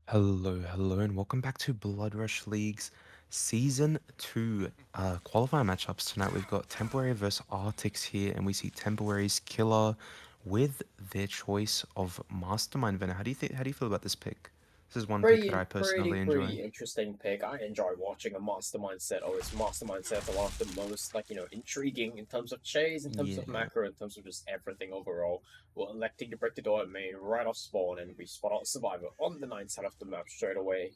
Hello, and welcome back to Blood Rush League's Season 2 qualifier matchups. Tonight we've got Temporary versus Artix here, and we see Temporary's killer with their choice of Mastermind Venom. How do you feel about this pick? This is one pick that I personally enjoy. Pretty interesting pick. I enjoy watching a mastermind set. Always mastermind sets are one of the most intriguing in terms of chase, in terms of Yeah. macro, in terms of just everything overall. We're electing to break the door at main right off spawn, and we spot out survivor on the 9th side of the map straight away.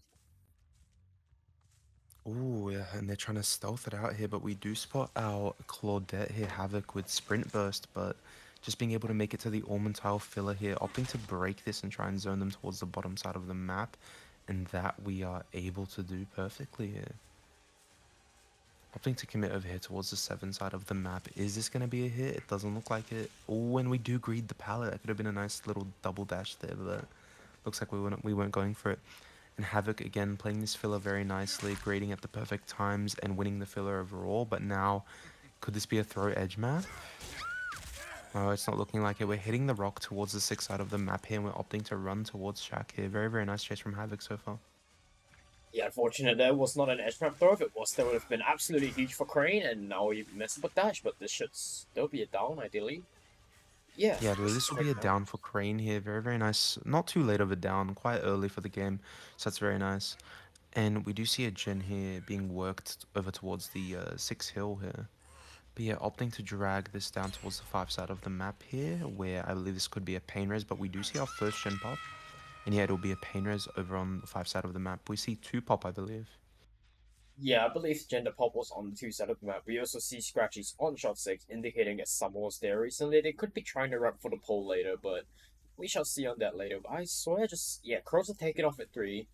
Ooh, yeah, and they're trying to stealth it out here, but we do spot our Claudette here, Havoc with Sprint Burst, but just being able to make it to the Ormentile filler here, opting to break this and try and zone them towards the bottom side of the map, and that we are able to do perfectly here. Opting to commit over here towards the 7 side of the map. Is this going to be a hit? It doesn't look like it. Oh, and we do greed the pallet. That could have been a nice little double dash there, but looks like we weren't going for it. And Havoc again playing this filler very nicely, grading at the perfect times and winning the filler overall. But now, could this be a throw edge map? Oh, it's not looking like it. We're hitting the rock towards the 6 side of the map here, and we're opting to run towards Shaq here. Very, very nice chase from Havoc so far. Yeah, unfortunate there was not an edge map throw. If it was, that would have been absolutely huge for Crane, and now we messed up a dash, but this should still be a down, ideally. Yeah, Yeah, I believe this is this will great be a now. down for Crane here. Very, very nice. Not too late of a down, quite early for the game, so that's very nice. And we do see a gen here being worked over towards the 6 hill here. But yeah, opting to drag this down towards the 5 side of the map here, where I believe this could be a pain res, but we do see our first gen pop. And yeah, it'll be a pain res over on the 5 side of the map. We see 2 pop, I believe. Yeah, I believe Gender Pop was on the 2 side of the map. We also see Scratchies on shot 6, indicating that someone was there recently. They could be trying to rep for the pole later, but we shall see on that later. But I swear, yeah, Crows are taking off at 3.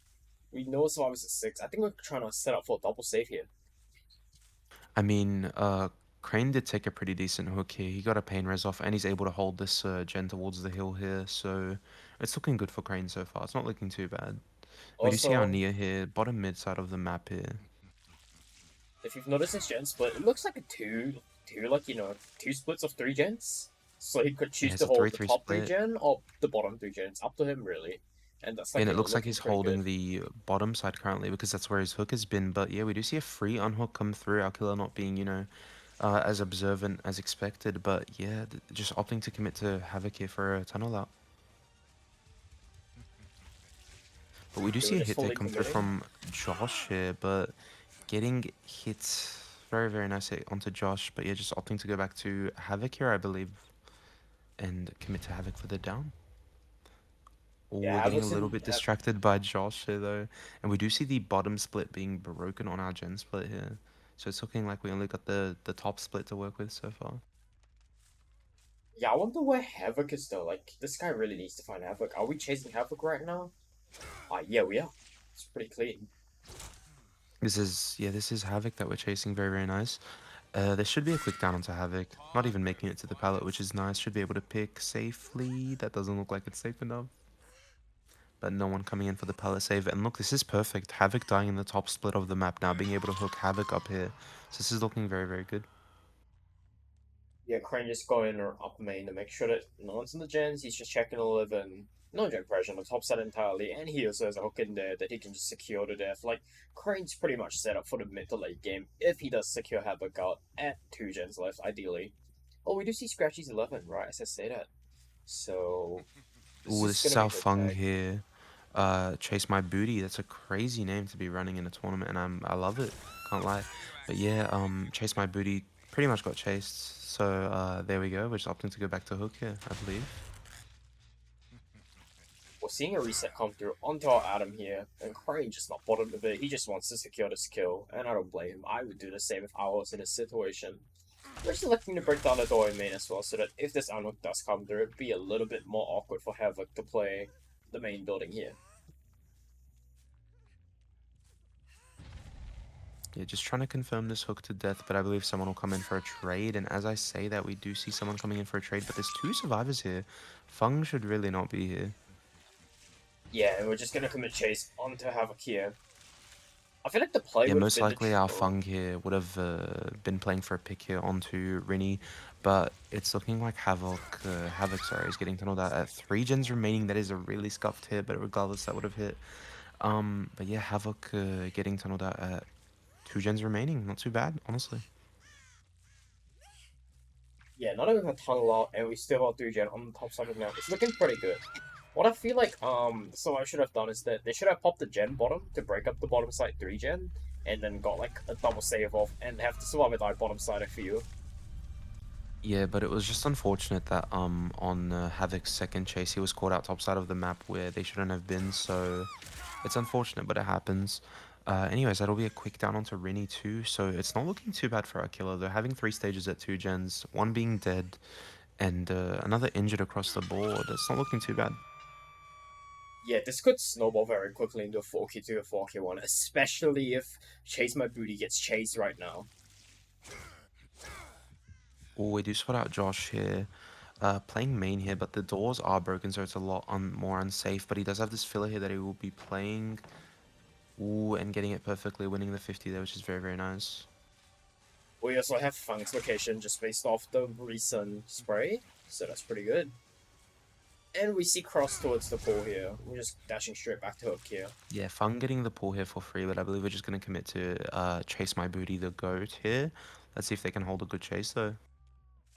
We know Survivors at 6. I think we're trying to set up for a double save here. I mean, Crane did take a pretty decent hook here. He got a pain res off, and he's able to hold this gen towards the hill here. So it's looking good for Crane so far. It's not looking too bad. We do see our Also, Nia here, bottom mid side of the map here. if you've noticed his gen split, it looks like a two splits of 3 gens. So he could Yeah, choose it's to a hold the 3-3 top 3 split. gen or the bottom 3 gens. Up to him, really. And that's And it looks like looking he's pretty holding good. the bottom side currently because that's where his hook has been. But yeah, we do see a free unhook come through. Our killer not being, as observant as expected. But yeah, just opting to commit to Havoc here for a tunnel out. But we do They see were a just hit there fully come through committing. from Josh here, but getting hit very, very nice hit onto Josh. But yeah, just opting to go back to Havoc here, I believe, and commit to Havoc for the down. Oh, Yeah, we're getting a Havoc's little in bit distracted by Josh here though. And we do see the bottom split being broken on our gen split here. So it's looking like we only got the top split to work with so far. Yeah, I wonder where Havoc is though. Like, this guy really needs to find Havoc. Are we chasing Havoc right now? Yeah, we are. It's pretty clean. This is Havoc that we're chasing, very, very nice. There should be a quick down onto Havoc. Not even making it to the pallet, which is nice. Should be able to pick safely. That doesn't look like it's safe enough. But no one coming in for the pallet save. And look, this is perfect. Havoc dying in the top split of the map now, being able to hook Havoc up here. So this is looking very, very good. Yeah, Crane just going up main to make sure that no one's in the gens. He's just checking 11. No gen pressure on the top side entirely, and he also has a hook in there that he can just secure to death. Like, Crane's pretty much set up for the mid to late game if he does secure Havoc out at 2 gens left, ideally. Oh, we do see Scratchy's 11, right? As I say that. So, this Ooh, is this is gonna be our a good Fung tag. here. Chase My Booty. That's a crazy name to be running in a tournament, and I love it. Can't lie. But yeah, Chase My Booty pretty much got chased. So there we go. We're just opting to go back to hook here, I believe. We're seeing a reset come through onto our Adam here, and Crane just not bothered with it. He just wants to secure this kill, and I don't blame him. I would do the same if I was in this situation. We're selecting to break down the door in main as well, so that if this unhook does come through, it'd be a little bit more awkward for Havoc to play the main building here. Yeah, just trying to confirm this hook to death, but I believe someone will come in for a trade. And as I say that, we do see someone coming in for a trade, but there's 2 survivors here. Fung should really not be here. Yeah, and we're just gonna commit chase onto Havoc here. I feel like the play Yeah, would have most been the likely our Fung here would have been playing for a pick here onto Rini, but it's looking like Havoc, sorry, is getting tunneled out at 3 gens remaining. That is a really scuffed hit, but regardless, that would have hit. But yeah, Havoc getting tunneled out at 2 gens remaining. Not too bad, honestly. Yeah, not even a tunnel out, and we still got 3 gen on the top side of now. It's looking pretty good. What I feel like so what I should have done is that they should have popped the gen bottom to break up the bottom side 3 gen, and then got like a double save off and have the survivor die bottom side. I feel. Yeah, but it was just unfortunate that on Havoc's second chase he was caught out topside of the map where they shouldn't have been. So it's unfortunate, but it happens. Anyways, that'll be a quick down onto Rini too. So it's not looking too bad for our killer. They're having 3 stages at 2 gens, one being dead, and another injured across the board. It's not looking too bad. Yeah, this could snowball very quickly into a 4K2 or 4K1, especially if Chase My Booty gets chased right now. Oh, we do spot out Josh here. Playing main here, but the doors are broken, so it's a lot more unsafe. But he does have this filler here that he will be playing. Ooh, and getting it perfectly, winning the 50 there, which is very, very nice. We also have Funk's location just based off the recent spray, so that's pretty good. And we see Cross towards the pool here. We're just dashing straight back to hook here. Yeah, Fun getting the pull here for free, but I believe we're just going to commit to Chase My Booty, the GOAT here. Let's see if they can hold a good chase, though.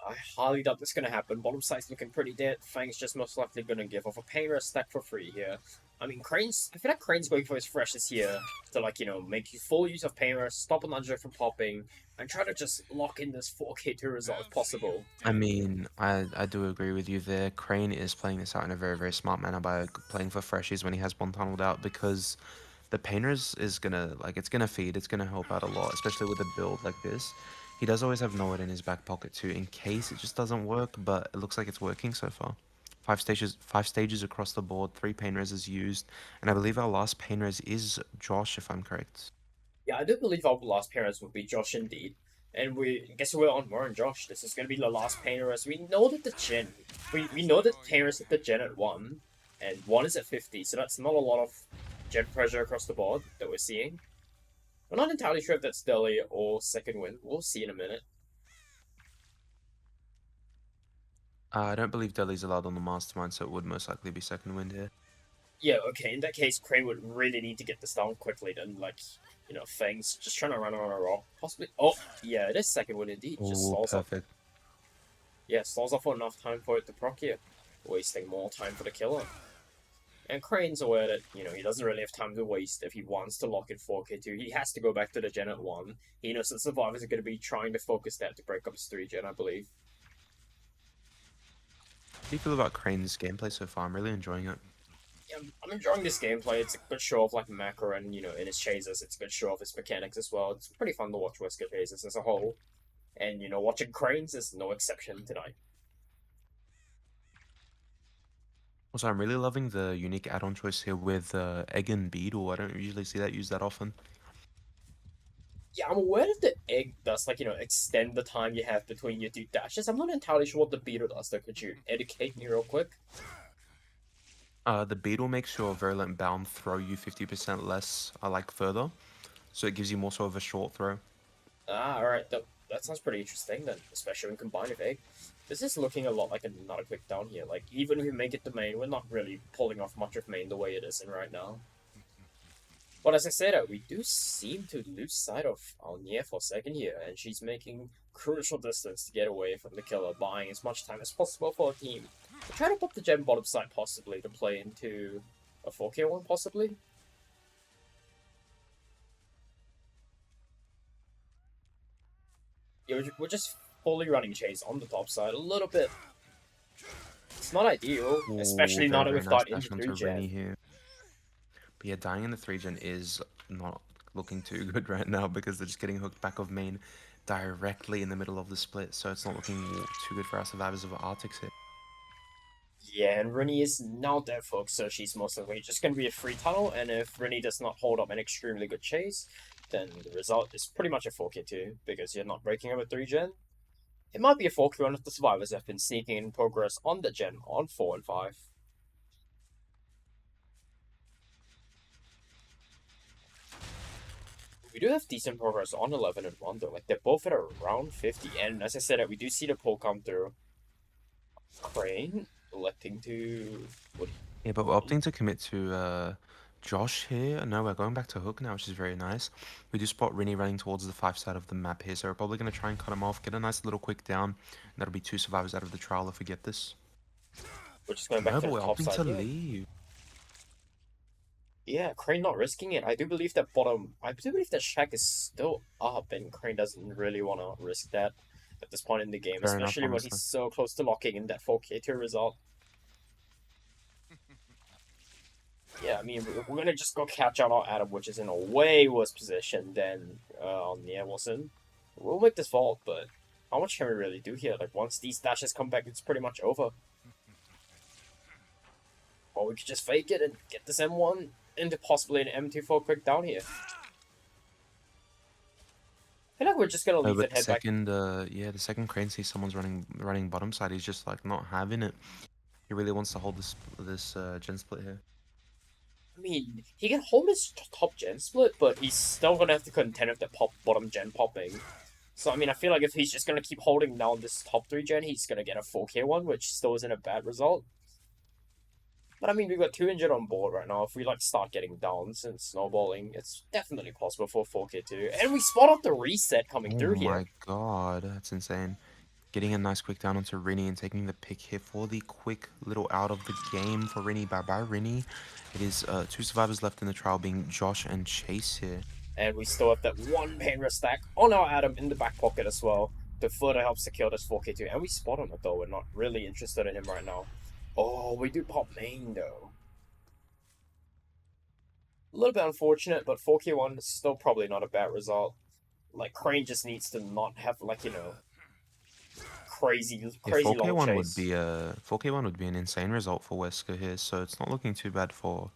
I highly doubt this is going to happen. Bottom side's looking pretty dead. Fang's just most likely going to give off a pain rest stack for free here. I mean, I feel like Crane's going for his freshest here to, like, make full use of pain rest, stop an Android from popping, and try to just lock in this 4K2 result if possible. I mean, I do agree with you there. Crane is playing this out in a very, very smart manner by playing for freshies when he has one tunneled out, because the painters is gonna, like, it's gonna feed, it's gonna help out a lot, especially with a build like this. He does always have Nord in his back pocket too, in case it just doesn't work, but it looks like it's working so far. 5 stages across the board, 3 pain res is used, and I believe our last pain res is Josh, if I'm correct. Yeah, I do believe our last parents would be Josh indeed. And we guess we're on more on Josh. This is gonna be the last painter as we know that the gen we know that painters hit the gen at 1, and 1 is at 50, so that's not a lot of gen pressure across the board that we're seeing. We're not entirely sure if that's Delhi or second win. We'll see in a minute. I don't believe Delhi's allowed on the mastermind, so it would most likely be second wind here. Yeah, okay, in that case Crane would really need to get this down quickly then things just trying to run on a rock. Possibly yeah, it is second win indeed. Just Oh, stalls up. perfect. Yeah, stalls up for enough time for it to proc here. Wasting more time for the killer. And Crane's aware that, he doesn't really have time to waste if he wants to lock in 4K2. He has to go back to the gen at 1. He knows that survivors are going to be trying to focus that to break up his 3 gen, I believe. How do you feel about Crane's gameplay so far? I'm really enjoying it. Yeah, I'm enjoying this gameplay. It's a good show of like macro and, in his chases. It's a good show of his mechanics as well. It's pretty fun to watch Wesker chases as a whole. And, watching Cranes is no exception tonight. Also, I'm really loving the unique add-on choice here with Egg and Beetle. I don't usually see that used that often. Yeah, I'm aware that the egg does, extend the time you have between your 2 dashes. I'm not entirely sure what the beetle does, though. Could you educate me real quick? The Beetle makes your Virulent Bound throw you 50% less, like, further. So it gives you more sort of a short throw. Ah, alright. That sounds pretty interesting, then. Especially when combined with egg. This is looking a lot like not a quick down here. Like, even if we make it to main, we're not really pulling off much of main the way it is in right now. But as I said, we do seem to lose sight of Alnia for a second here, and she's making crucial distance to get away from the killer, buying as much time as possible for her team. We're trying to put the gem bottom side possibly to play into a 4K1 possibly. Yeah, we're just fully running chase on the top side a little bit. It's not ideal, especially Ooh, now very, that we've very nice got into dash 3 onto Rennie gen. here. But yeah, dying in the 3 gen is not looking too good right now because they're just getting hooked back of main directly in the middle of the split. So it's not looking too good for our survivors of Artix here. Yeah, and Rinny is now dead, folks, so she's most likely just going to be a free tunnel, and if Rinny does not hold up an extremely good chase, then the result is pretty much a 4K2, because you're not breaking up a 3 gen. It might be a 4K1 if the survivors have been sneaking in progress on the gen on 4 and 5. We do have decent progress on 11 and 1, though. Like, they're both at around 50, and as I said, we do see the pull come through. Crane electing to... Yeah, but we're opting to commit to Josh here. No, we're going back to hook now, which is very nice. We do spot Rini running towards the 5 side of the map here, so we're probably going to try and cut him off, get a nice little quick down. That'll be 2 survivors out of the trial if we get this. We're just going back No, to but the we're top opting side to here. leave. Yeah, Crane not risking it. I do believe that bottom. I do believe that Shaq is still up, and Crane doesn't really want to risk that at this point in the game, Fair enough, especially when he's honestly. so close to locking in that 4K2 result. Yeah, I mean, we're gonna just go catch out our Adam, which is in a way worse position than on the Wilson. We'll make this vault, but how much can we really do here? Like, once these dashes come back, it's pretty much over. Or we could just fake it and get this M1 into possibly an M24 quick down here. I feel like we're just gonna No, leave but it the head back. second, the second Crane sees someone's running bottom side, he's just like not having it. He really wants to hold this gen split here. I mean, he can hold his top gen split, but he's still gonna have to contend with the bottom gen popping. So I mean, I feel like if he's just gonna keep holding down this top 3 gen, he's gonna get a 4K one, which still isn't a bad result. But I mean, we've got 2 injured on board right now. If we like start getting downs and snowballing, it's definitely possible for 4K2. And we spot out the reset coming Oh through here. my god, that's insane. Getting a nice quick down onto Rini and taking the pick here for the quick little out of the game for Rini. Bye-bye, Rini. It is 2 survivors left in the trial, being Josh and Chase here. And we still have that 1 pain stack on our Adam in the back pocket as well to further help secure this 4K2. And we spot on it though. We're not really interested in him right now. Oh, we do pop main though. A little bit unfortunate, but 4K1 is still probably not a bad result. Like, Crane just needs to not have, like, you know, crazy, Yeah, crazy long 4K1 would chase. be a 4K1 would be an insane result for Wesker here, so it's not looking too bad for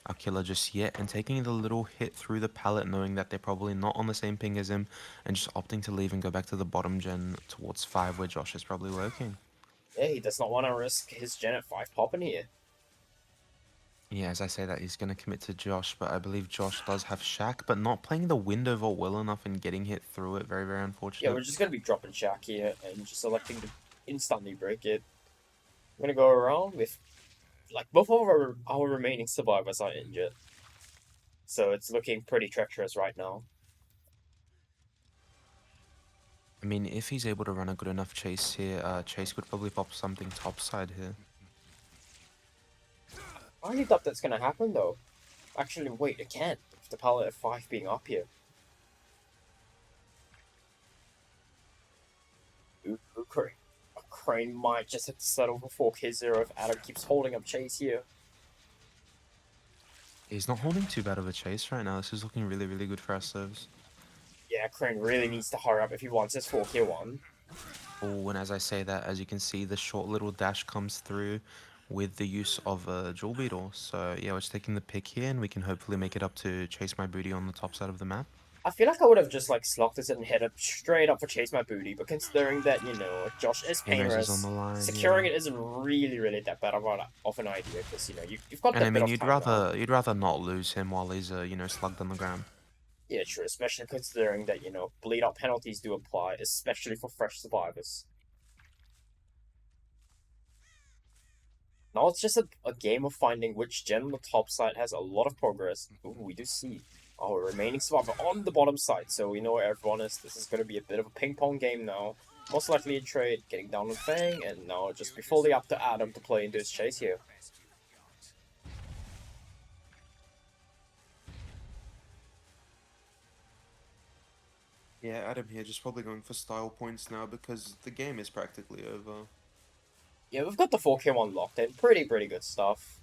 our killer just yet. And taking the little hit through the pallet, knowing that they're probably not on the same ping as him, and just opting to leave and go back to the bottom gen towards 5, where Josh is probably working. Yeah, he does not want to risk his gen at 5 popping here. Yeah, as I say that, he's going to commit to Josh, but I believe Josh does have Shaq, but not playing the window vault well enough and getting hit through it. Very, very Yeah, unfortunate. we're just going to be dropping Shaq here and just electing to instantly break it. We're going to go around with, like, both of our remaining survivors are injured. So it's looking pretty treacherous right now. I mean, if he's able to run a good enough chase here, Chase could probably pop something topside here. I really thought that's going to happen, though. Actually, wait, it can't. With the pallet at 5 being up here. Ooh, Crane might just have to settle for 4K0 if Adam keeps holding up Chase here. He's not holding too bad of a chase right now. This is looking really, really good for our serves. Yeah, Crane really needs to hurry up if he wants his 4K1. Oh, and as I say that, as you can see, the short little dash comes through with the use of a Jewel Beetle. So yeah, we're just taking the pick here, and we can hopefully make it up to chase my booty on the top side of the map. I feel like I would have just like slocked this and headed straight up for Chase My Booty, but considering that, you know, Josh is Painrose is on painless, the line, securing yeah. it isn't really that bad of an idea, because, you know, you've got And that I bit mean, of time now. you'd rather not lose him while he's slugged on the ground. Yeah, true, especially considering that, you know, bleed out penalties do apply, especially for fresh survivors. Now it's just a game of finding which gen on the top side has a lot of progress. Ooh, we do see our remaining survivor on the bottom side, so we know where everyone is. This is going to be a bit of a ping-pong game now. Most likely a trade, getting down on Fang, and now just be fully up to Adam to play into his chase here. Yeah, Adam here, just probably going for style points now because the game is practically over. Yeah, we've got the 4K1 locked in. Pretty good stuff.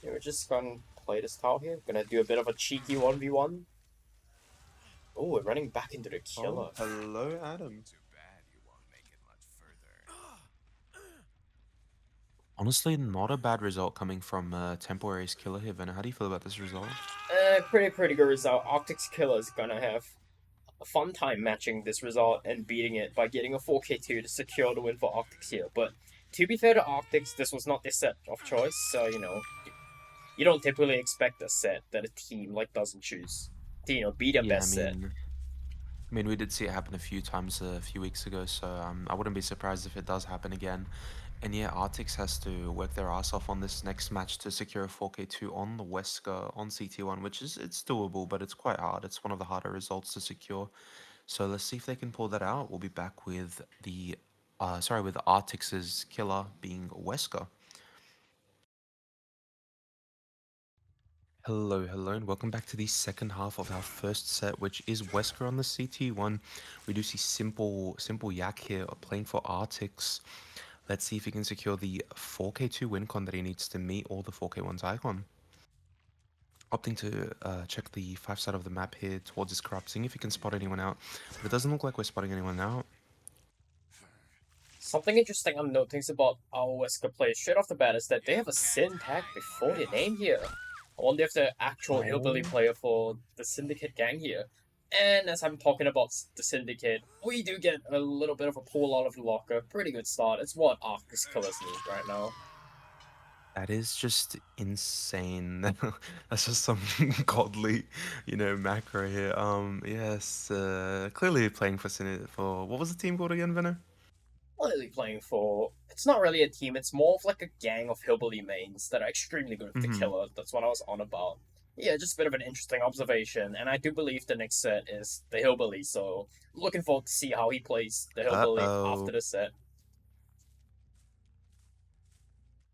Yeah, we're just going to play this tile here. Gonna do a bit of a cheeky 1v1. Oh, we're running back into the killer. Oh, hello, Adam. Honestly, not a bad result coming from Temporary's killer here, Venna. How do you feel about this result? Pretty good result. Artix killer is gonna have a fun time matching this result and beating it by getting a 4K2 to secure the win for Artix here. But to be fair to Artix, this was not their set of choice, so, you know, you don't typically expect a set that a team like doesn't choose to, you know, be their Yeah, best set. I mean, we did see it happen a few times a few weeks ago, so I wouldn't be surprised if it does happen again. And yeah, Artix has to work their ass off on this next match to secure a 4K2 on the Wesker on CT1, which is it's doable, but it's quite hard. It's one of the harder results to secure. So let's see if they can pull that out. We'll be back with with Artix's killer being Wesker. Hello, and welcome back to the second half of our first set, which is Wesker on the CT1. We do see simple Yak here playing for Artix. Let's see if he can secure the 4K2 win con that he needs to meet or the 4K1's icon. Opting to check the 5 side of the map here towards his corrupt, seeing if he can spot anyone out. But it doesn't look like we're spotting anyone out. Something interesting I'm noticing about our Wesker players straight off the bat is that they have a Sin tag before their name here. I wonder if they're actual hillbilly Oh. player for the Syndicate gang here. And as I'm talking about the Syndicate, we do get a little bit of a pull out of the locker. Pretty good start. It's what Arctis killers need right now. That is just insane. That's just some godly, macro here. Yes, clearly playing for what was the team called again, Venner? Clearly playing for. It's not really a team, it's more of like a gang of hillbilly mains that are extremely good with the Mm-hmm. killer. That's what I was on about. Yeah, just a bit of an interesting observation, and I do believe the next set is the hillbilly, so looking forward to see how he plays the hillbilly after Uh-oh. the set.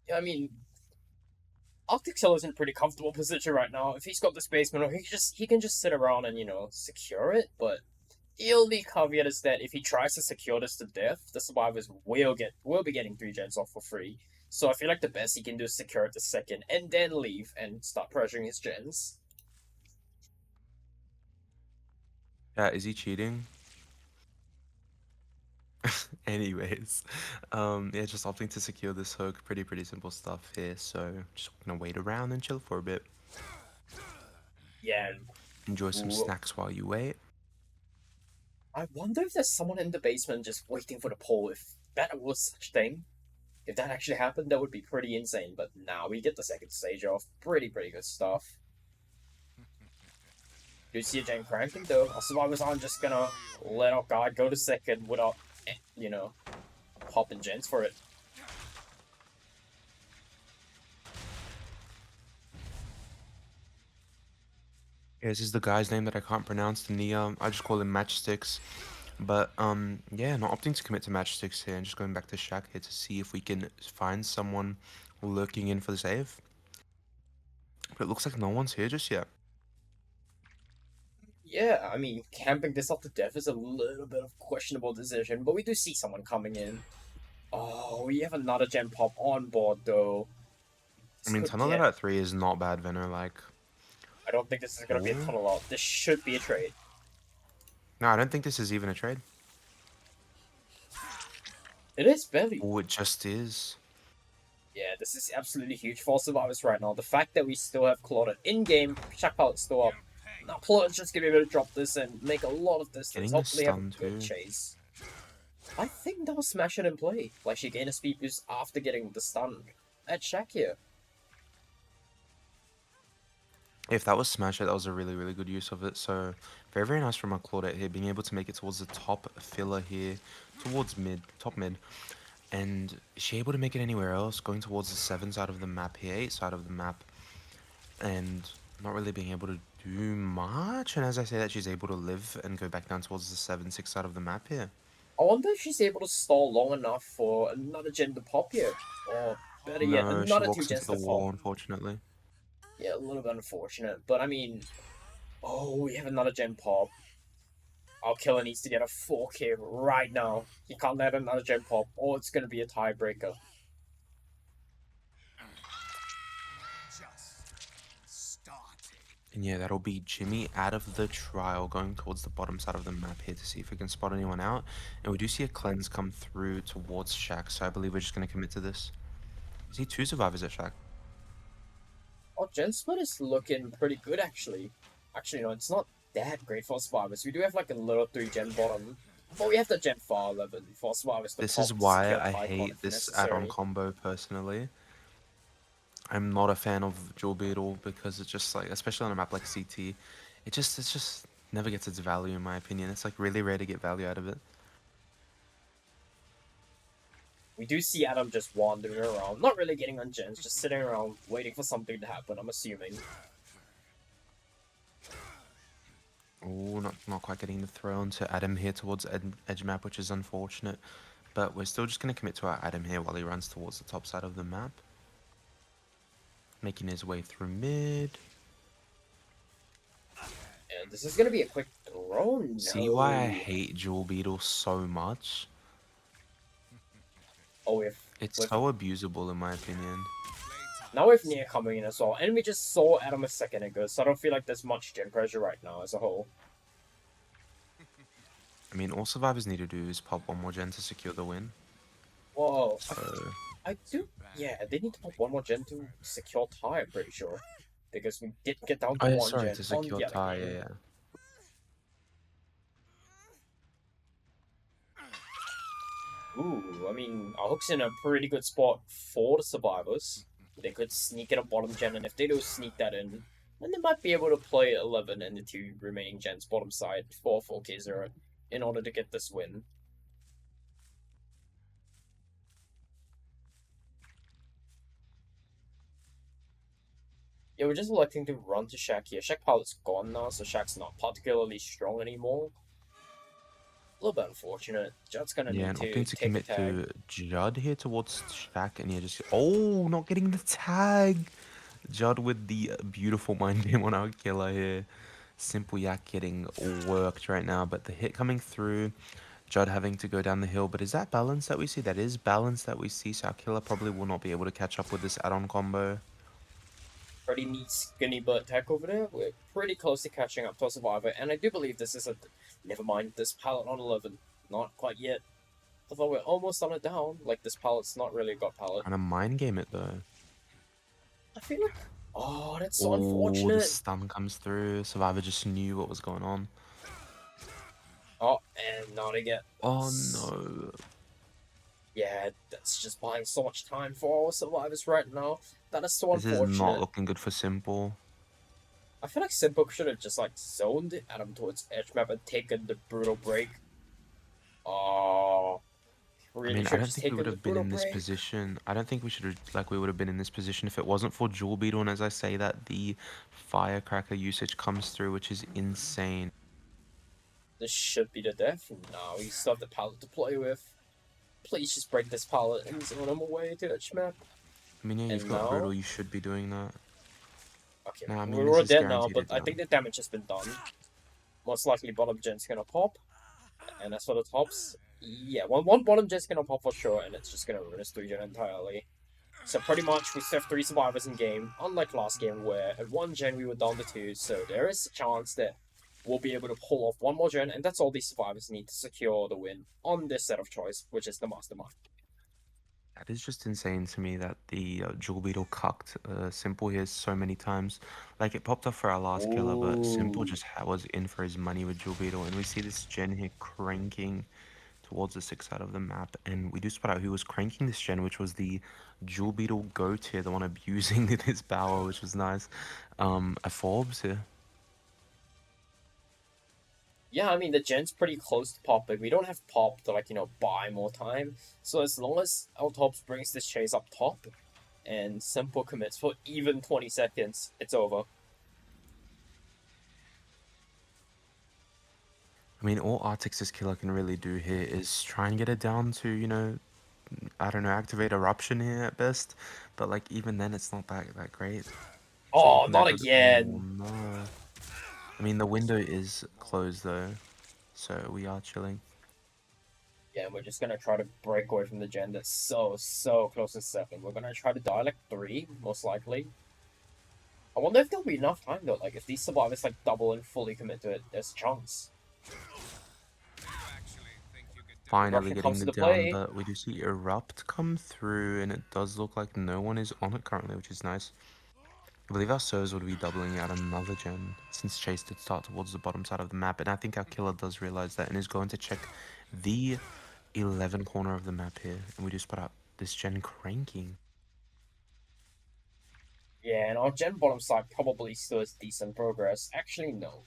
Yeah, I mean, Arctic Cell is in a pretty comfortable position right now. If he's got the basement, he can just sit around and secure it. But the only caveat is that if he tries to secure this to death, the survivors will be getting 3 gens off for free. So I feel like the best he can do is secure it the second and then leave and start pressuring his gens. Yeah, is he cheating? Anyways, yeah, just opting to secure this hook. Pretty simple stuff here. So just gonna wait around and chill for a bit. Yeah. Enjoy some snacks while you wait. I wonder if there's someone in the basement just waiting for the pole. If that was such thing, if that actually happened, that would be pretty insane. But now we get the second stage off. Pretty good stuff. Do you see a Gen cranking though? Our survivors aren't just gonna let our guard go to second without, you know, popping gens for it. Yeah, this is the guy's name that I can't pronounce. I just call him Matchsticks. But yeah, not opting to commit to Matchsticks here and just going back to Shaq here to see if we can find someone lurking in for the save. But it looks like no one's here just yet. Yeah, I mean, camping this up to death is a little bit of questionable decision, but we do see someone coming in. Oh, we have another gen pop on board though. I This mean, could tunnel get. at 3 is not bad, Venner. Like, I don't think this is gonna be a oh tunnel out. This should be a trade. no, I don't think this is even a trade. It is very. Oh, it just is. Yeah, this is absolutely huge for survivors right now. The fact that we still have Claudia in game, check out still up. Now Claudia's just gonna be able to drop this and make a lot of distance. Getting the Hopefully have a stun good too. chase. I think that was Smash It in play. Like she gained a speed boost after getting the stun at Shaq here. If that was Smash It, that was a really good use of it. So very nice from our Claudette here, being able to make it towards the top filler here, towards top mid. And is she able to make it anywhere else? Going towards the 7 side of the map here, 8 side of the map. And not really being able to do much. And as I say that, she's able to live and go back down towards the 7, 6 side of the map here. I wonder if she's able to stall long enough for another gen to pop here. Or better yet, No, she another two walks into gens the to pop. wall, unfortunately. Yeah, a little bit unfortunate. But I mean, oh, we have another gen pop. Our killer needs to get a 4K right now. He can't let another gen pop, or it's gonna be a tiebreaker. And yeah, that'll be Jimmy out of the trial, going towards the bottom side of the map here to see if we can spot anyone out. And we do see a cleanse come through towards Shaq, so I believe we're just going to commit to this. I see 2 survivors at Shaq. Oh, Gen Split is looking pretty good actually. Actually, no, it's not that great for survivors. We do have like a little 3 gen bottom, but we have the Gen 411 for survivors to This pop is to why secure I Tycon hate if this add-on necessary. combo personally. I'm not a fan of Jewel Beetle because it's just like, especially on a map like CT, it's just never gets its value in my opinion. It's like really rare to get value out of it. We do see Adam just wandering around, not really getting on gens, just sitting around waiting for something to happen, I'm assuming. Oh, not quite getting the throw onto Adam here towards edge map, which is unfortunate. But we're still just going to commit to our Adam here while he runs towards the top side of the map. Making his way through mid. And this is going to be a quick throw. See why I No. hate Jewel Beetle so much? Oh, It's so abusable in my opinion. now with Nia coming in as well, and we just saw Adam a second ago, so I don't feel like there's much gen pressure right now as a whole. I mean, all survivors need to do is pop one more gen to secure the win. Whoa. So, I do. Yeah, they need to pop one more gen to secure tie, I'm pretty sure. Because we did get down to oh yeah, one sorry, gen to on secure the other tie, game. yeah. Ooh, I mean, our hook's in a pretty good spot for the survivors. They could sneak in a bottom gen, and if they do sneak that in, then they might be able to play 11 and the 2 remaining gens bottom side for 4K0 in order to get this win. Yeah, we're just electing to run to Shaq here. Shaq pilot's gone now, so Shaq's not particularly strong anymore. A little bit unfortunate. Judd's gonna Yeah, need and to opting to take a commit tag. to Judd here towards Shaq, and yeah, just oh, not getting the tag. Judd with the beautiful mind game on our killer here. Simple Yak getting worked right now, but the hit coming through. Judd having to go down the hill, but is that balance that we see? That is balance that we see, so our killer probably will not be able to catch up with this add-on combo. Pretty neat skinny butt tech over there. We're pretty close to catching up to a survivor, and I do believe this is a. Never mind, this pallet on 11. Not quite yet. Although we're almost on it down. Like, this pallet's not really got pallet. Trying to mind game it though. I feel like. Oh, that's so Oh, the unfortunate. stun comes through. Survivor just knew what was going on. Oh, and not again. Oh no. Yeah, that's just buying so much time for our survivors right now. That is so This is not unfortunate. looking good for Simple. I feel like Simple should have just, like, zoned Adam towards edge map and taken the brutal break. Oh. I Really mean, I should have don't just think we would taken the have been brutal in this break. position. I don't think we should have, like, we would have been in this position if it wasn't for Jewel Beetle. And as I say that, the Firecracker usage comes through, which is insane. This should be the death. No, we still have the pallet to play with. Please just break this pallet and zone him away to edge map. I mean, yeah, you've And got now. Brutal. You should be doing that. Okay, No, I mean, this we're is dead now, guaranteed a but I kill. think the damage has been done. Most likely bottom gen's gonna pop. And as for the tops, yeah, one bottom gen's gonna pop for sure, and it's just gonna ruin his 3 gen entirely. So pretty much we still have 3 survivors in game, unlike last game where at 1 gen we were down to 2, so there is a chance that we'll be able to pull off 1 more gen, and that's all these survivors need to secure the win on this set of choice, which is the Mastermind. That is just insane to me that the Jewel Beetle cucked Simple here so many times. Like, it popped off for our last killer, but Simple Ooh. just was in for his money with Jewel Beetle. And we see this gen here cranking towards the 6 side of the map. And we do spot out who was cranking this gen, which was the Jewel Beetle goat here, the one abusing his power, which was nice. A Forbes here. Yeah, I mean, the gen's pretty close to pop, but we don't have pop to, like, buy more time. So as long as our tops brings this chase up top, and Simple commits for even 20 seconds, it's over. I mean, all Artix's killer can really do here is try and get it down to, I don't know, activate Eruption here at best. But, like, even then, it's not that great. So Oh, looking there not for the... Oh, again! no. I mean, the window is closed, though. So we are chilling. Yeah, we're just gonna try to break away from the gen that's so close to 7. We're gonna try to die like 3, most likely. I wonder if there'll be enough time though, like if these survivors like double and fully commit to it, there's a chance. Finally Eruption getting comes the to the down, play. but we do see Erupt come through, and it does look like no one is on it currently, which is nice. I believe our Sirs would be doubling out another gen, since Chase did start towards the bottom side of the map, and I think our killer does realize that and is going to check the 11 corner of the map here, and we do spot out this gen cranking. Yeah, and our gen bottom side probably still has decent progress. Actually, no.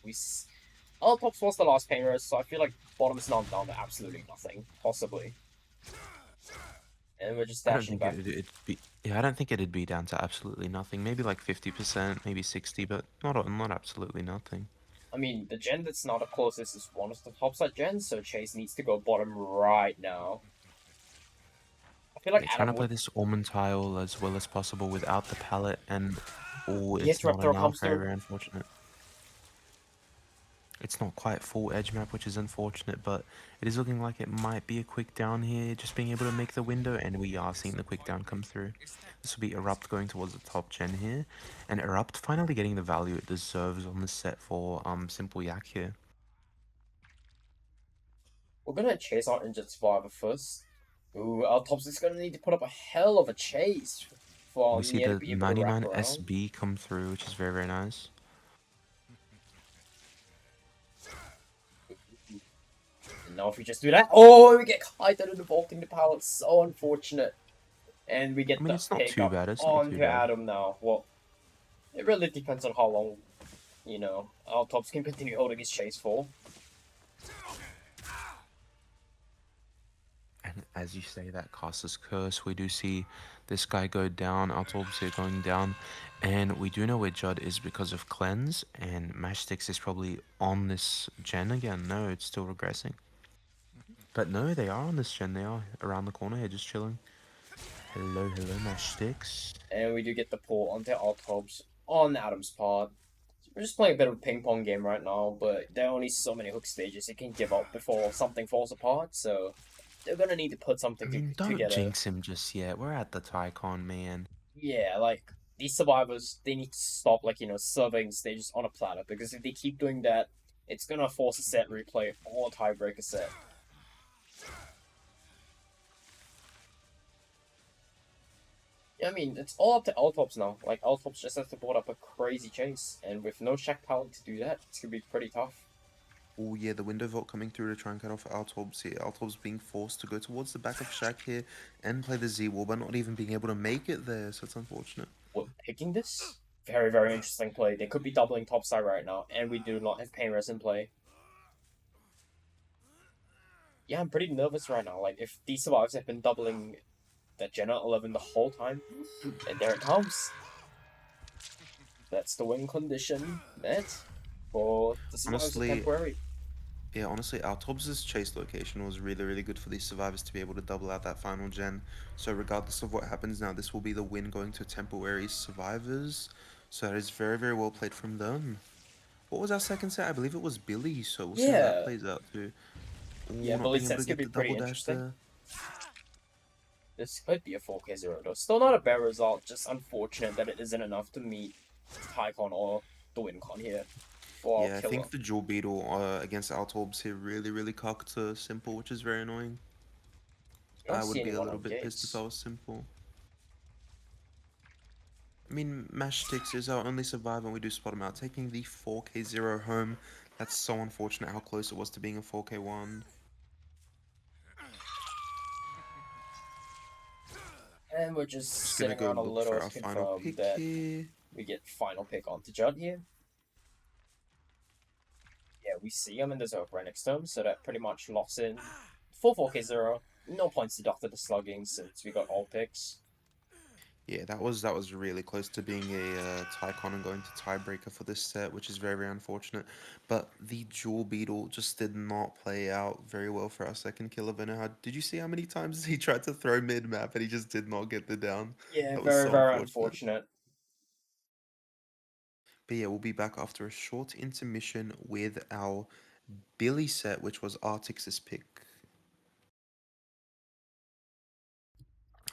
Our tops was the last painter, so I feel like bottom's not down to absolutely nothing. Possibly. And we're just I don't dashing think back. it'd be. Yeah, I don't think it'd be down to absolutely nothing. Maybe like 50%, maybe 60, but not absolutely nothing. I mean, the gen that's not the closest is one of the topside gens, so Chase needs to go bottom right now. I feel like Yeah, trying Adam to play would. this almond tile as well as possible without the pallet, and oh, Yes, it's not Raptor enough. comes Very, through. very unfortunate. It's not quite full edge map, which is unfortunate, but it is looking like it might be a quick down here, just being able to make the window, and we are seeing the quick down come through. This will be Erupt going towards the top gen here, and Erupt finally getting the value it deserves on the set for Simple Yak here. We're gonna chase our injured survivor first. Ooh, our tops is gonna need to put up a hell of a chase for We see Nia to the be able to wrap 99 around. SB come through, which is very, very nice. And now if we just do that, oh, we get kited into vaulting the pallet. So unfortunate. And we I get mean, the it's not pick too up bad, it's not too onto bad. Adam now. Well, it really depends on how long, our tops can continue holding his chase for. And as you say that Caster's Curse, we do see this guy go down, Altorbs here going down, and we do know where Judd is because of Cleanse, and Mashtix is probably on this gen again. No, it's still regressing. But no, they are on this gen, they are around the corner here, just chilling. Hello, hello, Mashtix. And we do get the pull onto our tops on Adam's part. We're just playing a bit of a ping pong game right now, but there are only so many hook stages you can give up before something falls apart, so they're gonna need to put I something mean, don't together. jinx him just yet, we're at the Tycon, man. Yeah, like these survivors, they need to stop serving stages on a platter because if they keep doing that, it's gonna force a set replay or a tiebreaker set. Yeah, I mean, it's all up to Altops now. Like Altops just has to board up a crazy chase, and with no Shack palette to do that, it's gonna be pretty tough. Oh yeah, the window vault coming through to try and cut off Altorbs here. Altorbs being forced to go towards the back of Shaq here and play the Z-Wall, but not even being able to make it there, so it's unfortunate. We're picking this. Very, very interesting play. They could be doubling topside right now, and we do not have pain res in play. Yeah, I'm pretty nervous right now. Like, if these survivors have been doubling that Jenna 11 the whole time, and there it comes. That's the win condition met for the survivors of Honestly, temporary. yeah, honestly, Altorbs' chase location was really, really good for these survivors to be able to double out that final gen. So regardless of what happens now, this will be the win going to temporary survivors. So that is very, very well played from them. What was our second set? I believe it was Billy, so we'll see how that Yeah, plays out too. yeah, Oh, not Billy being able to sets could get be the pretty double dash interesting. there. This could be a 4K0 though. Still not a bad result, just unfortunate that it isn't enough to meet Tycon or the WinCon here for our Yeah, I killer. think the Jewel Beetle against Altorbs here really, really cocked to Simple, which is very annoying. I don't I see would be a anyone little on bit pissed if I gates. was Simple. I mean, Mashtix is our only survivor, and we do spot him out, taking the 4K0 home. That's so unfortunate how close it was to being a 4K1. And we're just Just gonna sitting go around a look little for to our final confirm pick that here. we get final pick onto Judd here. Yeah, we see him and there's a right next to him, so that pretty much locks in full 4K0. No points deducted to slugging since we got all picks. Yeah, that was really close to being a Tycon and going to tiebreaker for this set, which is very, very unfortunate. But the Jewel Beetle just did not play out very well for our second killer, Venohad. Did you see how many times he tried to throw mid-map and he just did not get the down? Yeah, That was very, so very unfortunate. unfortunate. But yeah, we'll be back after a short intermission with our Billy set, which was Artix's pick.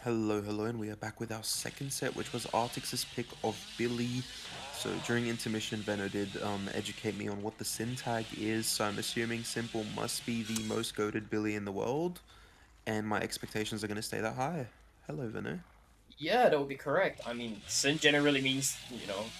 Hello, hello, and we are back with our second set, which was Artix's pick of Billy. So during intermission, Venno did educate me on what the Sin tag is, so I'm assuming Simple must be the most goated Billy in the world, and my expectations are going to stay that high. Hello, Venno. Yeah, that would be correct. I mean, Sin generally means,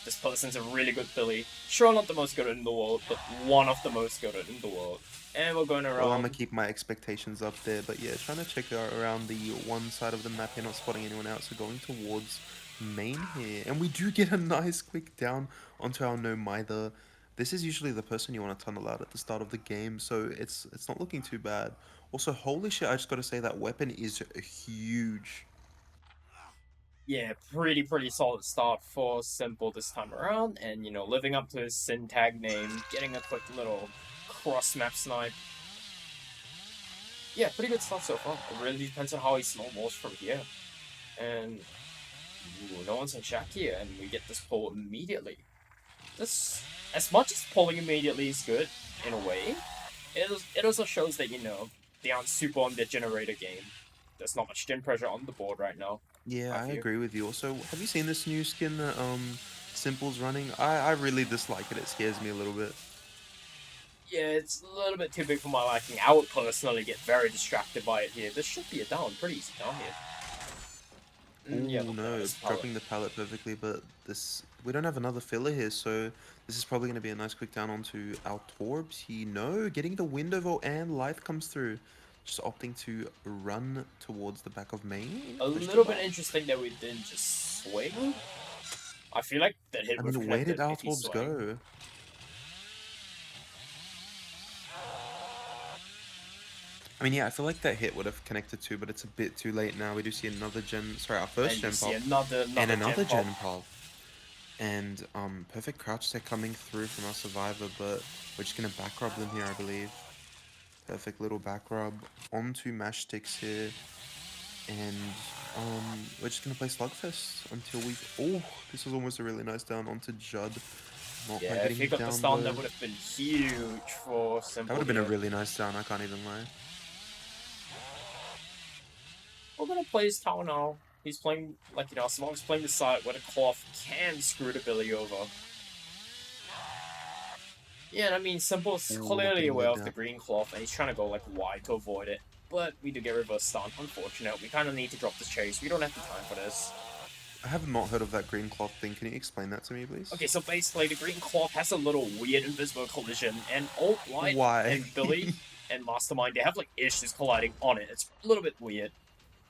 this person's a really good Billy. Sure, not the most good in the world, but one of the most good in the world. And we're going Well, I'm going around. to keep my expectations up there, but yeah, trying to check out around the one side of the map here, not spotting anyone out, so going towards main here. And we do get a nice quick down onto our No Mither. This is usually the person you want to tunnel out at the start of the game, so it's not looking too bad. Also, holy shit, I just gotta say that weapon is huge. Yeah, pretty solid start for Simple this time around, and living up to his Syntag name, getting a quick little cross map snipe. Yeah, pretty good stuff so far. It really depends on how he snowballs from here. And no one's in check here, and we get this pull immediately. This, as much as pulling immediately is good in a way, it also shows that they aren't super on their generator game. There's not much gen pressure on the board right now. Yeah, I I feel. agree with you. Also, have you seen this new skin that Simple's running? I really dislike it. It scares me a little bit. Yeah, it's a little bit too big for my liking. I would personally get very distracted by it here. This should be a down, pretty easy down here. Oh Yeah, but no, no, it's pallet. dropping the pallet perfectly, but this we don't have another filler here, so this is probably going to be a nice quick down onto our Torbs. He no, getting the window vote and life comes through. Just opting to run towards the back of main, A push the little bit bot. interesting that we didn't just swing. I feel like that hit I would have mean, where did connected our if he Torbs swung. go? I mean, yeah, I feel like that hit would have connected too, but it's a bit too late now. We do see another gen, sorry, our first And we gen see pop, and another another gem pop. gen pop. And perfect crouch tech coming through from our survivor, but we're just gonna back rub them here, I believe. Perfect little back rub onto mash sticks here, and we're just gonna play slugfest until we. Oh, this was almost a really nice down onto Judd. Not quite Yeah, if getting he the got the down stun, that blow. would have been huge for That would Simple have been a here. really nice down. I can't even lie. We're gonna play his tower now. He's playing, like, Smoke's playing the side where the cloth can screw the Billy over. Yeah, and I mean, Simple's Oh, clearly getting the aware of down. the green cloth, and he's trying to go, like, wide to avoid it. But we do get reverse stun. Unfortunate. We kind of need to drop this chase. We don't have the time for this. I have not heard of that green cloth thing. Can you explain that to me, please? Okay, so basically, the green cloth has a little weird invisible collision, and Alt Light Why? and Billy and Mastermind, they have, like, issues colliding on it. It's a little bit weird.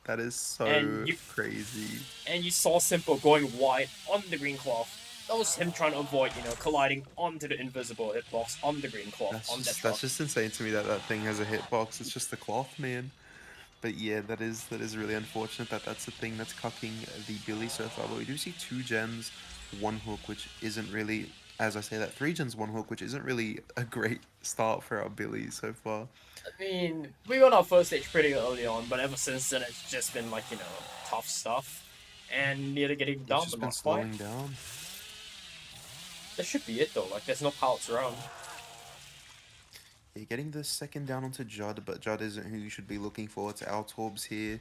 That is And so you crazy. and you saw Simple going wide on the green cloth. That was him trying to avoid, colliding onto the invisible hitbox on the green cloth on that That's truck. just insane to me that that thing has a hitbox. It's just the cloth, man. But yeah, that is really unfortunate that that's the thing that's cucking the Billy so far. But we do see two gens, one hook, which isn't really, as I say that, three gens, one hook, which isn't really a great start for our Billy so far. I mean, we got our first stage pretty early on, but ever since then it's just been like, tough stuff. And nearly getting It's down, just but been not quite. slowing down. That should be it though, like there's no pallets around. Yeah, getting the second down onto Judd, but Judd isn't who you should be looking for. It's Altorbs here.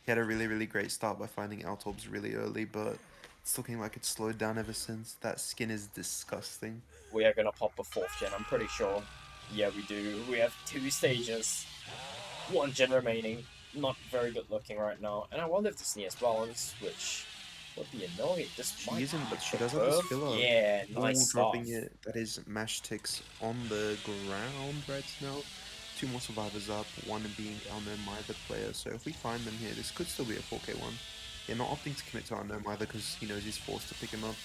He had a really great start by finding Altorbs really early, but it's looking like it's slowed down ever since. That skin is disgusting. We are gonna pop a fourth gen, I'm pretty sure. Yeah, we do. We have two stages, one gen remaining. Not very good looking right now. And I wonder if this nears balance, which would be annoying. This She might isn't, be but she the does have this curve. filler. Yeah, nice Oh, dropping stuff. it. That is mash ticks on the ground right now. Two more survivors up, one being our no mither player. So if we find them here, this could still be a 4K1. Yeah, not opting to commit to our no mither because he knows he's forced to pick him up.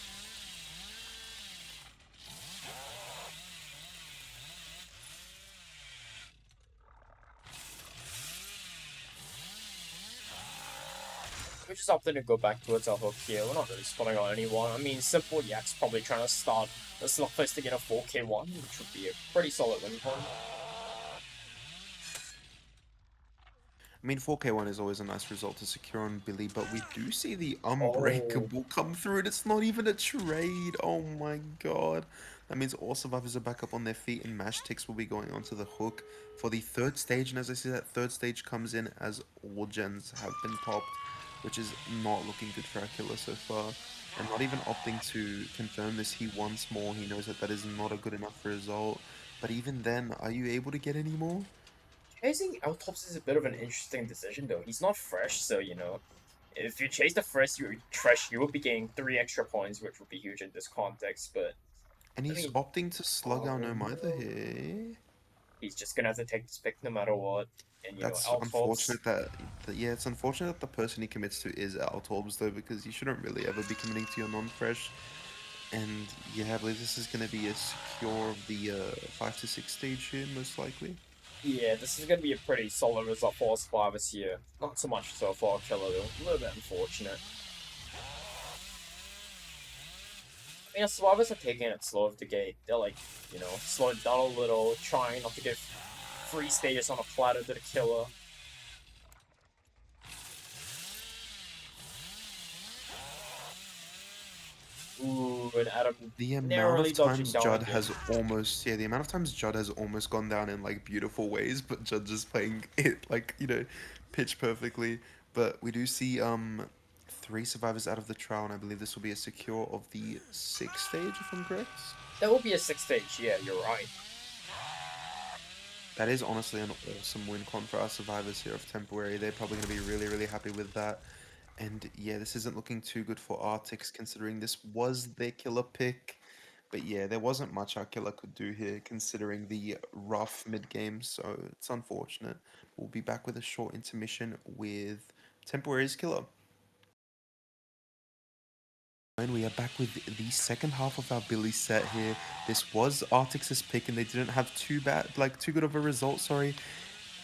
We're just opting to go back towards our hook here. We're not really spotting on anyone. I mean, Simple Yak's probably trying to start the slugfest to get a 4K1, which would be a pretty solid win point. I mean, 4K1 is always a nice result to secure on Billy, but we do see the Oh, Unbreakable come through, and it's not even a trade. Oh my god. That means all survivors are back up on their feet, and Mash Ticks will be going onto the hook for the third stage. And as I say, that third stage comes in as all gens have been popped, which is not looking good for our killer so far. And not even opting to confirm this, he wants more. He knows that that is not a good enough result. But even then, are you able to get any more? chasing Altops is a bit of an interesting decision, though. He's not fresh, so, if you chase the fresh, you would be getting 3 extra points, which would be huge in this context. But, And I he's mean, opting to slug our oh no mither no. here. He's just gonna have to take this pick no matter what. And, That's Altops, unfortunate that yeah, it's unfortunate that the person he commits to is Altorbs though, because you shouldn't really ever be committing to your non-fresh. And yeah, I believe this is going to be a secure of the 5 to 6 stage here, most likely. Yeah, this is going to be a pretty solid result for Survivors here. Not so much so for Killer though. A little bit unfortunate. I mean, Survivors are taking it slow at the gate. They're like, slowing down a little, trying not to get free stages on a platter to the Killer. Ooh, and Adam The amount narrowly of dodging times down Judd again. has almost, yeah, the amount of times Judd has almost gone down in like beautiful ways, but Judd just playing it like, pitch perfectly. But we do see three survivors out of the trial, and I believe this will be a secure of the sixth stage, if I'm correct. That will be a sixth stage, yeah, you're right. That is honestly an awesome win con for our survivors here of temporary. They're probably going to be really, really happy with that. And yeah, this isn't looking too good for Artix considering this was their killer pick. But yeah, there wasn't much our killer could do here considering the rough mid game, so it's unfortunate. We'll be back with a short intermission with Temporary's killer. And we are back with the second half of our Billy set here. This was Artix's pick and they didn't have too good of a result, sorry.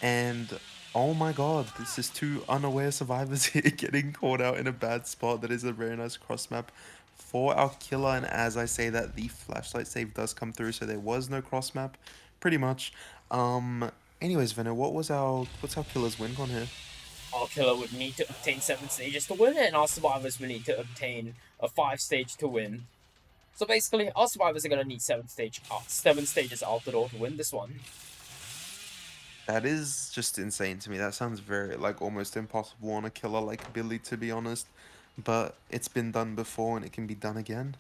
And oh my god, this is two unaware survivors here getting caught out in a bad spot. That is a very nice cross map for our killer. And as I say that, the flashlight save does come through, so there was no cross map, pretty much. Anyways, Venno, what's our killer's win con here? Our killer would need to obtain 7 stages to win, and our survivors would need to obtain a 5 stage to win. So basically, our survivors are gonna need 7 stages out the door to win this one. That is just insane to me. That sounds very like almost impossible on a killer like Billy, to be honest. But it's been done before and it can be done again.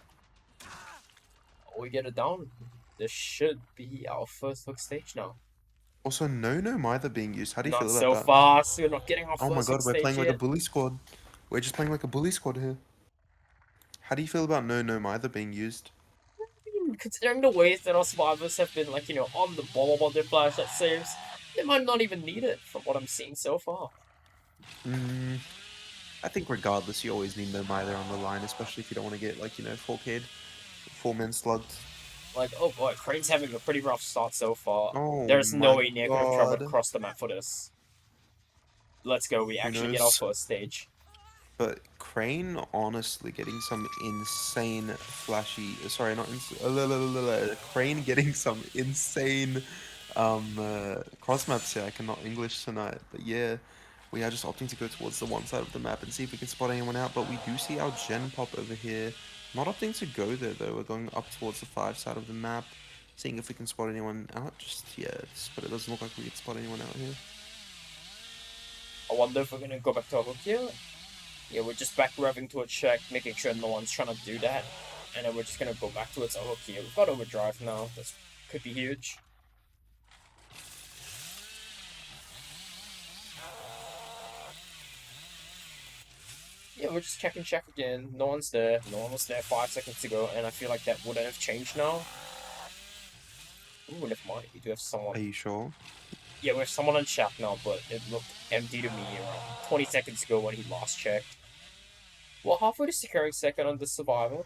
We get it down. This should be our first hook stage now. Also, no Mither being used. How do you Not feel about so that? fast. We're not getting our Oh my first hook god, we're stage playing like a yet. bully squad. We're just playing like a bully squad here. How do you feel about no Mither being used? Considering the ways that our survivors have been, like, on the ball on their flashlight saves, they might not even need it from what I'm seeing so far. Mm, I think regardless, you always need no Mither on the line, especially if you don't want to get like 4K'd, 4-man slugged. Like, oh boy, Crane's having a pretty rough start so far. Oh There's no my way Nia could have traveled god. across the map for this. Let's go, we Who actually get our knows? first stage. But Crane honestly getting some insane flashy. Sorry, not Crane getting some insane cross maps here. I cannot English tonight, but yeah, we are just opting to go towards the one side of the map and see if we can spot anyone out. But we do see our gen pop over here. Not opting to go there though. We're going up towards the 5 side of the map, seeing if we can spot anyone out. Just yes, but it doesn't look like we can spot anyone out here. I wonder if we're gonna go back to our hook here. Yeah, we're just back revving to a check, making sure no one's trying to do that. And then we're just gonna go back to its hook here. We've got overdrive now. This could be huge. Yeah, we're just checking check again. No one's there. No one was there 5 seconds ago, and I feel like that wouldn't have changed now. Ooh, never mind. We do have someone. Are you sure? Yeah, we have someone on chat now, but it looked empty to me around 20 seconds ago when he last checked. Well, halfway to securing second on the survivor.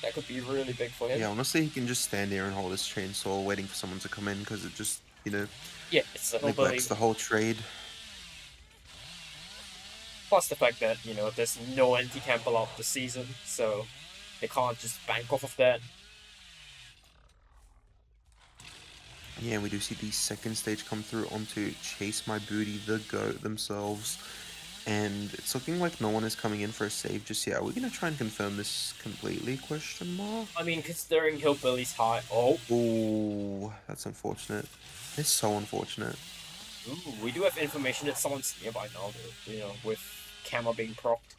That could be really big for him. Yeah, honestly, he can just stand there and hold his chainsaw, waiting for someone to come in, because it just, Yeah, it's a hillbilly. neglects the whole trade. Plus the fact that, there's no anti-camp allowed this season, so they can't just bank off of that. Yeah, we do see the second stage come through onto Chase My Booty, the GOAT themselves. And it's looking like no one is coming in for a save just yet. Are we going to try and confirm this completely? Question mark? I mean, considering Hillbilly's high. Oh, Oh, that's unfortunate. It's so unfortunate. ooh, we do have information that someone's nearby now, though, with camera being propped.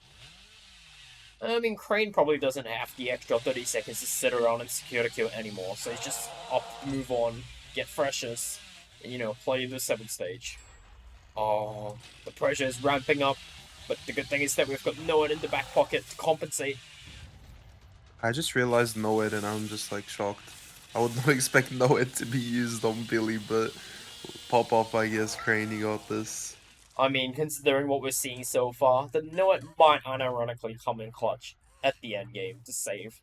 I mean, Crane probably doesn't have the extra 30 seconds to sit around and secure the kill anymore, so he's just up, move on, get freshes, and, play the 7th stage. Oh, the pressure is ramping up, but the good thing is that we've got no one in the back pocket to compensate. I just realized Noed and I'm just like shocked. I would not expect Noed to be used on Billy, but pop off, I guess. Crane, you got this. I mean, considering what we're seeing so far, the Noet might unironically come in clutch at the end game to save,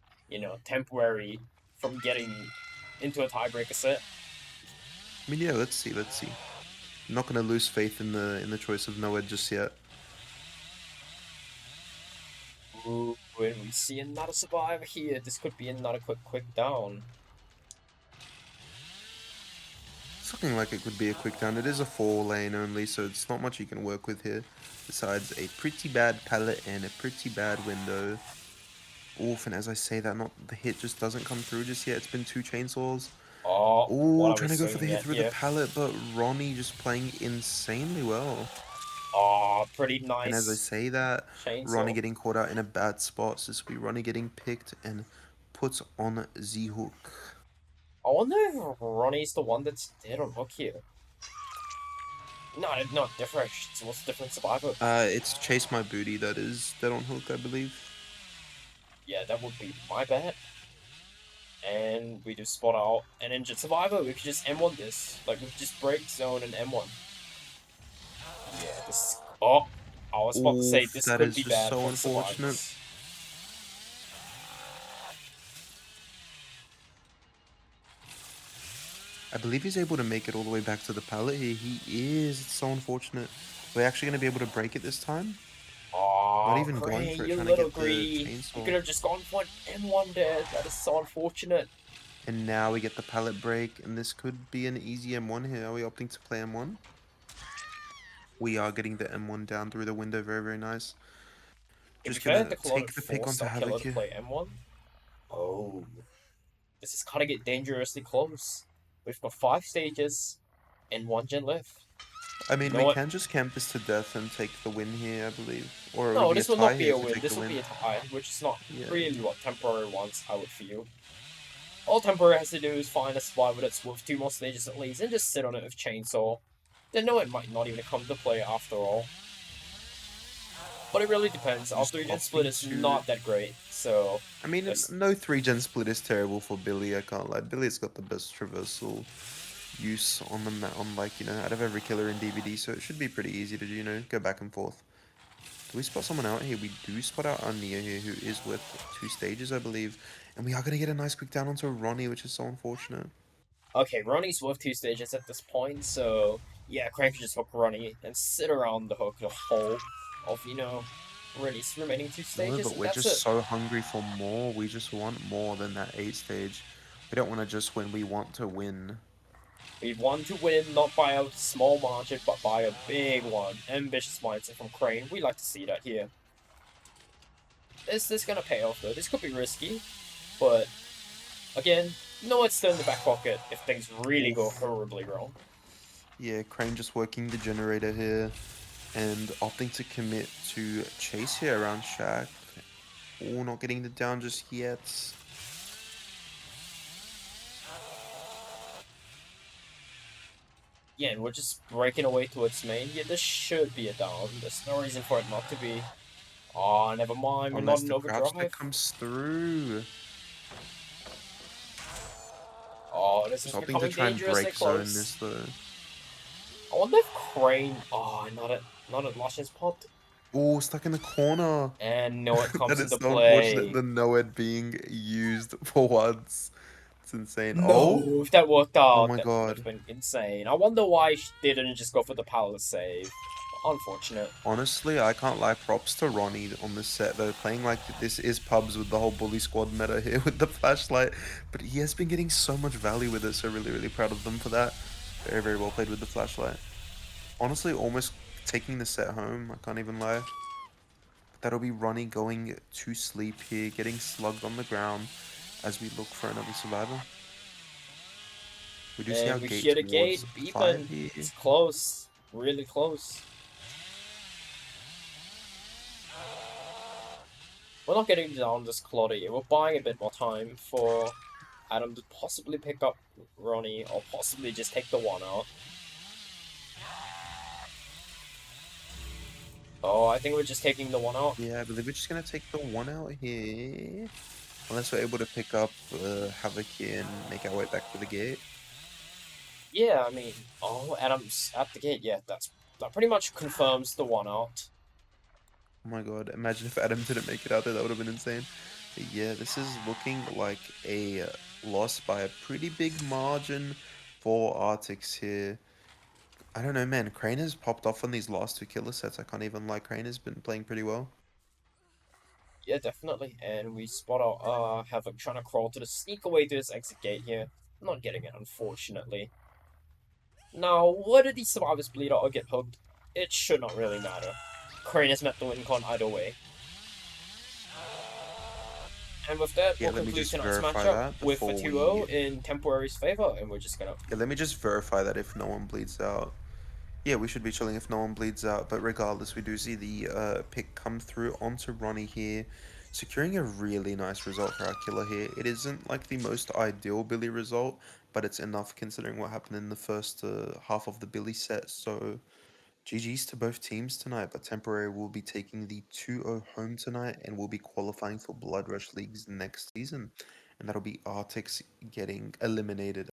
temporary from getting into a tiebreaker set. I mean, yeah, let's see, let's see. I'm not gonna lose faith in the choice of Noed just yet. Ooh, and we see another survivor here. This could be another quick down. It's looking like it could be a quick down. It is a 4 lane only, so it's not much you can work with here. Besides a pretty bad pallet and a pretty bad window. Oof, and as I say that, not the hit just doesn't come through just yet. It's been 2 chainsaws. Oh, what Ooh, are we trying to go for the swinging hit at through the here? pallet, but Ronnie just playing insanely well. Oh, pretty And as I nice say that, Ronnie chainsaw. getting caught out in a bad spot. So this will be Ronnie getting picked and put on the hook. I wonder if Ronnie's the one that's dead on hook here. No, not different. What's the different survivor? It's Chase My Booty that is dead on hook, I believe. Yeah, that would be my bad. And we just spot out an injured survivor. We could just M1 this. Like, we could just break zone and M1. Yeah, this. Oh, I was about to say Oof, this that could is be just bad so for the unfortunate. survivors. I believe he's able to make it all the way back to the pallet here. He is. It's so unfortunate. We're actually going to be able to break it this time. Not Oh, even going Crane, for it, you trying to little get the greedy. You could chainsaw. have just gone for an M1 there. That is so unfortunate. And now we get the pallet break, and this could be an easy M1 here. Are we opting to play M1? We are getting the M1 down through the window. Very, very nice. To be Just fair, gonna the Claw take the pick onto four-star killer Havoc to here. play M1. Oh, this is gonna get dangerously close. We've got 5 stages and 1 gen left. I You mean, know we what? can just camp this to death and take the win here, I believe. Or it would No, be a this will tie not be here a if we win. take the This will win. be a tie, which is not Yeah. really what Temporary wants, I would feel. All Temporary has to do is find a survivor that's worth 2 more stages at least and just sit on it with Chainsaw. Then no, it might not even come to play after all. But it really depends. Our Just 3-gen split opting is to... not that great, so I mean, there's no 3-gen split is terrible for Billy, I can't lie. Billy's got the best traversal use on the map, on like, out of every killer in DVD, so it should be pretty easy to, go back and forth. Do we spot someone out here? We do spot out Ania here, who is with 2 stages, I believe. And we are going to get a nice quick down onto Ronnie, which is so unfortunate. okay. Ronnie's worth 2 stages at this point, so yeah, Crank can just hook Ronnie and sit around the hook the whole of Ronnie's remaining two No, stages, but and we're that's just it. so hungry for more. We just want more than that 8 stage. We don't want to just win, we want to win. We want to win not by a small margin, but by a big one. Ambitious mindset from Crane. We like to see that here. Is this gonna pay off though? This could be risky, but again, no, it's still in the back pocket if things really go Oof. horribly wrong. Yeah, Crane just working the generator here and opting to commit to chase here around Shack. Oh, not getting the down just yet. Yeah, and we're just breaking away towards main. Yeah, this should be a down. There's no reason for it not to be. Oh, never mind. We're not Unless in the crouch stick overdrive. comes through. Oh, this Just is hoping to becoming try and dangerously break zone close. this though. I wonder if Crane. Oh, not at Luscious popped. Oh, stuck in the corner. And no, it That comes is into so unfortunate. play. The Noed being used for once. It's insane. Oh? No, if that worked Oh out, my that would have god. been insane. I wonder why she didn't just go for the power save. Unfortunate. Honestly, I can't lie. Props to Ronnie on this set though. Playing like this is pubs with the whole bully squad meta here with the flashlight. But he has been getting so much value with it, so really, really proud of them for that. Very, very well played with the flashlight. Honestly, almost taking the set home. I can't even lie. That'll be Ronnie going to sleep here, getting slugged on the ground as we look for another survivor. We do see our And we gate hear the gate towards 5 beeping. here. It's close. Really close. We're not getting down this Claudia. We're buying a bit more time for Adam to possibly pick up Ronnie or possibly just take the one out. Oh, I think we're just taking the one out. Yeah, I believe we're just going to take the one out here. Unless we're able to pick up Havoc here and make our way back to the gate. Yeah, I mean, oh, Adam's at the gate. Yeah, that pretty much confirms the one out. Oh my god, imagine if Adam didn't make it out there, that would have been insane. But yeah, this is looking like a loss by a pretty big margin. for Artix here. I don't know, man. Crane has popped off on these last two killer sets. I can't even lie. Crane has been playing pretty well. Yeah, definitely. And we spot out Havoc trying to crawl to the sneak away to this exit gate here. Not getting it, unfortunately. Now, whether these survivors bleed out or get hooked, it should not really matter. Crane has met the win con either way. And with that, Yeah, we'll let me conclude just tonight's verify matchup that with a before 2-0 we. in Temporary's favor, and we're just gonna... Yeah, let me just verify that if no one bleeds out. Yeah, we should be chilling if no one bleeds out, but regardless, we do see the pick come through onto Ronnie here, securing a really nice result for our killer here. It isn't like the most ideal Billy result, but it's enough considering what happened in the first half of the Billy set, so GG's to both teams tonight, but Temporary will be taking the 2-0 home tonight and will be qualifying for Blood Rush Leagues next season, and that'll be Artix getting eliminated